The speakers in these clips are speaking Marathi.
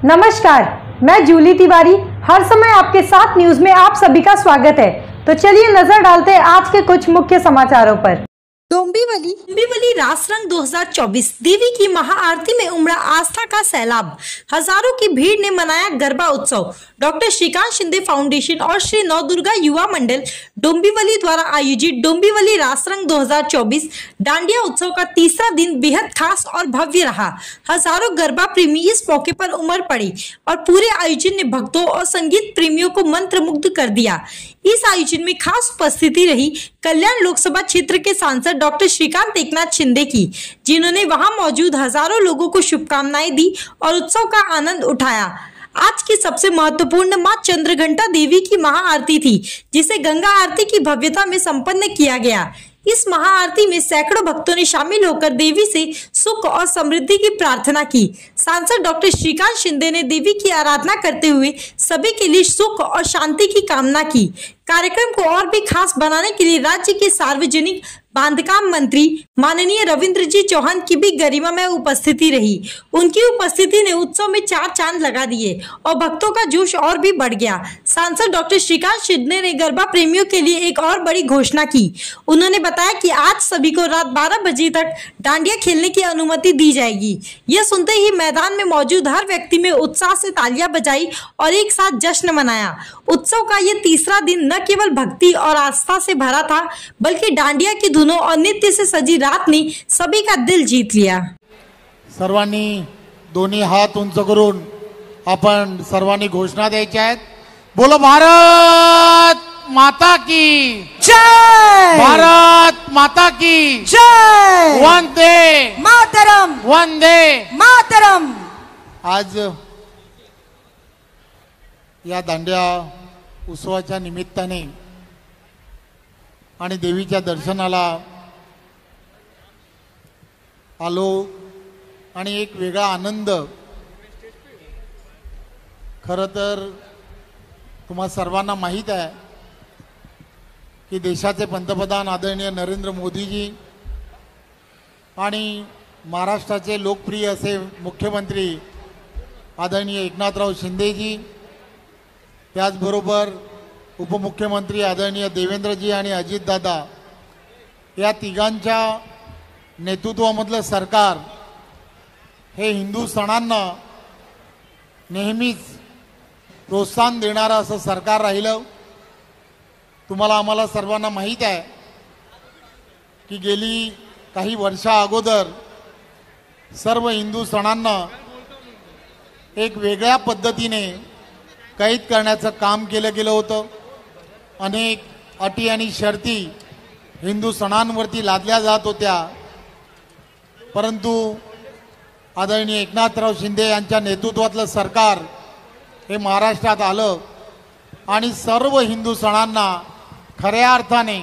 नमस्कार, मैं जूली तिवारी हर समय आपके साथ न्यूज में आप सभी का स्वागत है। तो चलिए नजर डालते हैं आज के कुछ मुख्य समाचारों पर। डोंबिवली रास रंग 2024 देवी की महाआरती में उमड़ा आस्था का सैलाब। हजारों की भीड़ ने मनाया गरबा उत्सव। डॉक्टर श्रीकांत शिंदे फाउंडेशन और श्री नवदुर्गा युवा मंडल डोंबिवली द्वारा आयोजित डोंबिवली रास रंग 2024 डांडिया उत्सव का तीसरा दिन बेहद खास और भव्य रहा। हजारों गरबा प्रेमी इस मौके पर उमड़ पड़े और पूरे आयोजन ने भक्तों और संगीत प्रेमियों को मंत्रमुग्ध कर दिया। इस आयोजन में खास उपस्थिति रही कल्याण लोकसभा क्षेत्र के सांसद डॉक्टर श्रीकांत एकनाथ शिंदे की, जिन्होंने वहां मौजूद हजारों लोगों को शुभकामनाएं दी और उत्सव का आनंद उठाया। आज की सबसे महत्वपूर्ण मां चंद्रघंटा देवी की महाआरती थी, जिसे गंगा आरती की भव्यता में संपन्न किया गया। इस महाआरती में सैकड़ों भक्तों ने शामिल होकर देवी से सुख और समृद्धि की प्रार्थना की। सांसद डॉक्टर श्रीकांत शिंदे ने देवी की आराधना करते हुए सभी के लिए सुख और शांति की कामना की। कार्यक्रम को और भी खास बनाने के लिए राज्य के सार्वजनिक बांधकाम मंत्री माननीय रविंद्र जी चौहान की भी गरिमामय उपस्थिति रही। उनकी उपस्थिति ने उत्सव में चार चांद लगा दिए और भक्तों का जोश और भी बढ़ गया। सांसद डॉक्टर श्रीकांत शिंदे ने गरबा प्रेमियों के लिए एक और बड़ी घोषणा की। उन्होंने बताया कि आज सभी को रात 12 बजे तक डांडिया खेलने की अनुमति दी जाएगी। यह सुनते ही मैदान में मौजूद हर व्यक्ति में उत्साह से तालियां बजाई और एक साथ जश्न मनाया। उत्सव का ये तीसरा दिन न केवल भक्ति और आस्था से भरा था, बल्कि डांडिया की धुनों और नृत्य से सजी रात ने सभी का दिल जीत लिया। सर्वांनी दोन्ही हात उंच करून आपण सर्वांनी घोषणा द्यायच्या आहेत। बोलो भारत माता की जय, भारत माता की जय, वंदे मातरम, वंदे मातरम। आज या दांडिया उत्सवाच्या निमित्ताने आणि देवीच्या दर्शनाला आलो आणि एक वेगळा आनंद। खरं तर तुम्हा सर्वांना माहीत आहे की देशाचे पंतप्रधान आदरणीय नरेंद्र मोदीजी आणि महाराष्ट्राचे लोकप्रिय असे मुख्यमंत्री आदरणीय एकनाथराव शिंदेजी, त्याचबरोबर उपमुख्यमंत्री आदरणीय देवेंद्रजी आणि अजितदादा, या तिघांच्या नेतृत्वामधलं सरकार हे हिंदू सणांना नेहमीच प्रोत्साहन देणारं असं सरकार राहिलं। तुम्हाला आम्हाला सर्वांना माहीत आहे की गेली काही वर्षा अगोदर सर्व हिंदू सणांना एक वेगळ्या पद्धतीने कैद करण्याचं काम केलं गेलं होतं। अनेक अटी आणि शर्ती हिंदू सणांवरती लादल्या जात होत्या, परंतु आदरणीय एकनाथराव शिंदे यांच्या नेतृत्वातलं सरकार हे महाराष्ट्रात आलं आणि सर्व हिंदू सणांना खऱ्या अर्थाने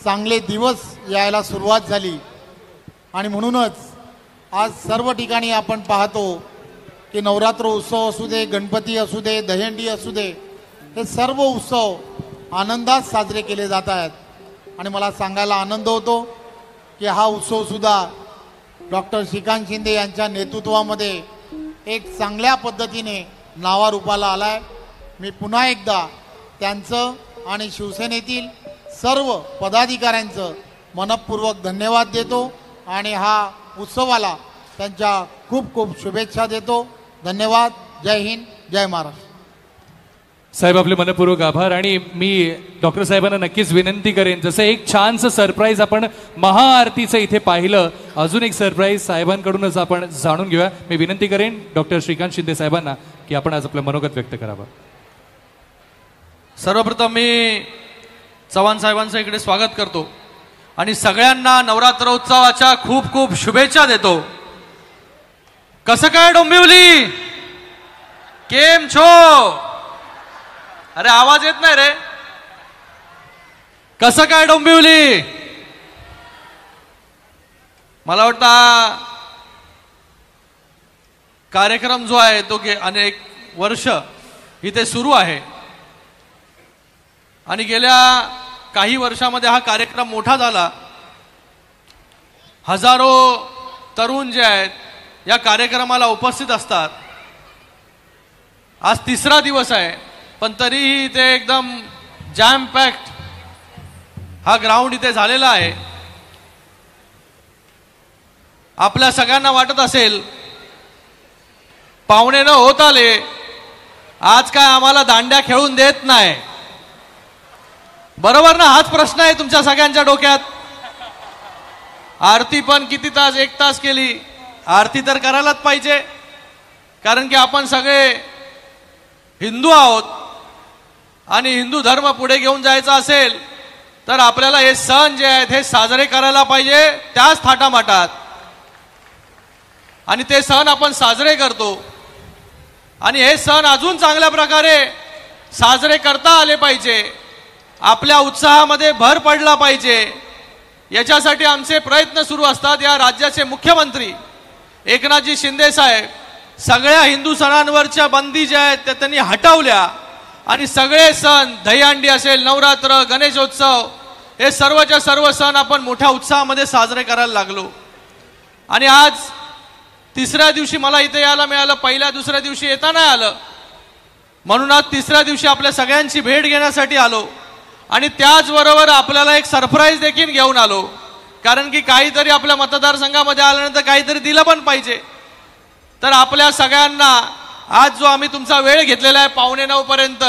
चांगले दिवस यायला सुरुवात झाली। आणि म्हणूनच आज सर्व ठिकाणी आपण पाहतो की नवरात्र उत्सव असू दे, गणपती असू दे, दहीहंडी असू दे, हे सर्व उत्सव आनंदात साजरे केले जात आहेत। आणि मला सांगायला आनंद होतो की हा उत्सव सुद्धा डॉक्टर श्रीकांत शिंदे यांच्या नेतृत्वामध्ये एक चांगल्या पद्धतीने नावारूपाला आलाय। मी पुन्हा एकदा त्यांचं आणि शिवसेनेतील सर्व पदाधिकाऱ्यांचं मनपूर्वक धन्यवाद देतो आणि हा उत्सवाला त्यांच्या खूप खूप शुभेच्छा देतो। धन्यवाद। जय हिंद, जय महाराष्ट्र। साहेब आपले मनपूर्वक आभार। आणि मी डॉक्टर साहेबांना नक्कीच विनंती करेन, जसं एक छानसं सरप्राईज आपण महाआरतीचं इथे पाहिलं, अजून एक सरप्राईज साहेबांकडूनच आपण जाणून घेऊया। मी विनंती करेन डॉक्टर श्रीकांत शिंदे साहेबांना की आपण आज आपलं मनोगत व्यक्त करावं। सर्वप्रथम मी चव्हाण साहेबांचं इकडे स्वागत करतो आणि सगळ्यांना नवरात्र उत्सवाच्या खूप खूप शुभेच्छा देतो। कसं काय डोंबिवली, केम छो? अरे आवाज येत नाही रे। कसं काय डोंबिवली? मला वाटतं कार्यक्रम जो आहे तो अनेक वर्ष इथे सुरू आहे आणि गेल्या काही वर्षामध्ये हा कार्यक्रम मोठा झाला। हजारो तरुण जे आहेत या कार्यक्रमाला उपस्थित असतात आज तिसरा दिवस आहे, पण तरीही इथे एकदम जॅम पॅक्ड हा ग्राउंड इथे झालेला आहे. आपल्या सगळ्यांना वाटत असेल पाहुणे न होत आले, आज काय आम्हाला दांड्या खेळून देत नाही, बरोबर ना? हाच प्रश्न आहे तुमच्या सगळ्यांच्या डोक्यात. आरती पण किती तास, 1 तास केली. आरती तर करायलाच पाहिजे, कारण की आपण सगळे हिंदू आहोत आणि हिंदू धर्म पुढे घेऊन जायचा असेल तर आपल्याला हे सण जे आहेत हे साजरे करायला पाहिजे त्याच थाटामाटात. आणि ते सण आपण साजरे करतो आणि हे सण अजून चांगल्या प्रकारे साजरे करता आले पाहिजे. आपल्या उत्साहामध्ये भर पडला पाहिजे, याच्यासाठी आमचे प्रयत्न सुरू असतात. या राज्याचे मुख्यमंत्री एकनाथजी शिंदे साहेब सगळ्या हिंदू सणांवरच्या बंदी ज्या आहेत त्या त्यांनी हटवल्या आणि सगळे सण, दहीहंडी असेल, नवरात्र, गणेशोत्सव, हे सर्वच्या सर्व सण आपण मोठ्या उत्साहामध्ये साजरे करायला लागलो. आणि आज तिसऱ्या दिवशी मला इथे यायला मिळालं, पहिल्या दुसऱ्या दिवशी येता नाही आलं, म्हणून आज तिसऱ्या दिवशी आपल्या सगळ्यांची भेट घेण्यासाठी आलो. आणि त्याचबरोबर आपल्याला एक सरप्राईज देखील घेऊन आलो, कारण की काहीतरी आपल्या मतदारसंघामध्ये आल्यानंतर काहीतरी दिलं पण पाहिजे. तर आपल्या सगळ्यांना आज जो आम्ही तुमचा वेळ घेतलेला आहे 8:45 पर्यंत,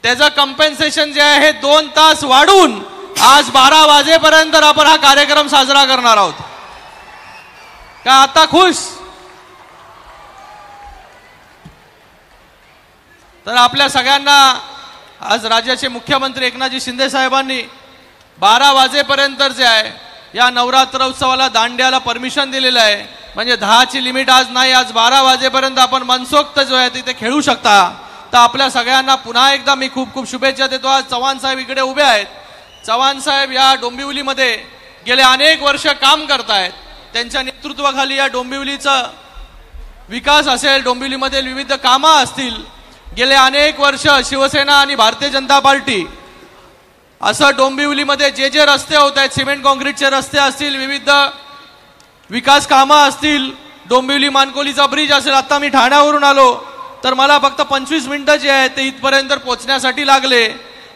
त्याचं कम्पेन्सेशन जे आहे हे 2 तास वाढून आज 12 वाजेपर्यंत आपण हा कार्यक्रम साजरा करणार आहोत. का आता खुश? तर आपल्या सगळ्यांना आज राज्याचे मुख्यमंत्री एकनाथजी शिंदे साहेबांनी 12 वाजेपर्यंत जे आहे या नवरात्र उत्सवाला, दांड्याला परमिशन दिलेलं आहे. म्हणजे 10ची लिमिट आज नाही, आज 12 वाजेपर्यंत आपण मनसोक्त जो आहे तिथे खेळू शकता. तर आपल्या सगळ्यांना पुन्हा एकदा मी खूप खूप शुभेच्छा देतो. आज चव्हाण साहेब इकडे उभे आहेत. चव्हाण साहेब या डोंबिवलीमध्ये गेले अनेक वर्ष काम करतायत. त्यांच्या नेतृत्वाखाली या डोंबिवलीचा विकास असेल, डोंबिवलीमध्ये विविध कामं असतील, गेले अनेक वर्ष शिवसेना आणि भारतीय जनता पार्टी असं डोंबिवलीमध्ये जे रस्ते होत आहेत, सिमेंट कॉन्क्रीटचे रस्ते असतील, विविध विकास कामं असतील, डोंबिवली मानकोलीचा ब्रिज असेल. आता मी ठाण्यावरून आलो तर मला फक्त 25 मिनिटं जे आहेत ते इथपर्यंत पोहोचण्यासाठी लागले.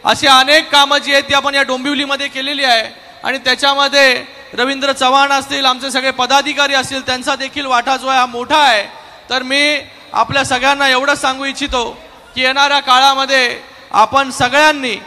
अशी अनेक कामं जी आहेत ती आपण या डोंबिवलीमध्ये केलेली आहे. आणि त्याच्यामध्ये रवींद्र चव्हाण असतील, आमचे सगळे पदाधिकारी असतील, त्यांचा देखील वाटा जो आहे हा मोठा आहे. तर मी आपल्या सगळ्यांना एवढंच सांगू इच्छितो की येणाऱ्या काळामध्ये आपण सगळ्यांनी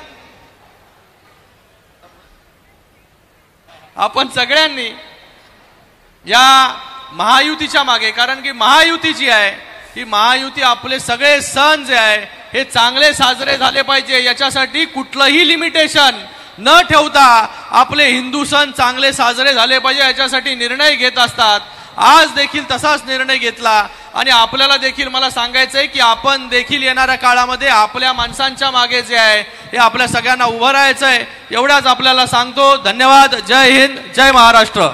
या महायुतीच्या मागे, कारण की महायुती जी आहे ही महायुती आपले सगळे सण जे आहे हे चांगले साजरे झाले पाहिजे, याच्यासाठी कुठलंही लिमिटेशन न ठेवता आपले हिंदू सण चांगले साजरे झाले पाहिजे याच्यासाठी निर्णय घेत असतात. आज देखील तसाच निर्णय घेतला. आणि आपल्याला देखील मला सांगायचं आहे की आपण देखील येणाऱ्या काळामध्ये आपल्या माणसांच्या मागे जे आहे हे आपल्या सगळ्यांना उभं राहायचं आहे. एवढाच आपल्याला सांगतो. धन्यवाद. जय हिंद, जय महाराष्ट्र.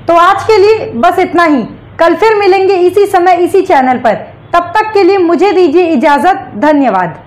तो आज के लिए बस इतना ही. कल फिर मिलेंगे इसी समय इसी चैनल पर. तब तक के लिए मुझे दीजिए इजाजत. धन्यवाद.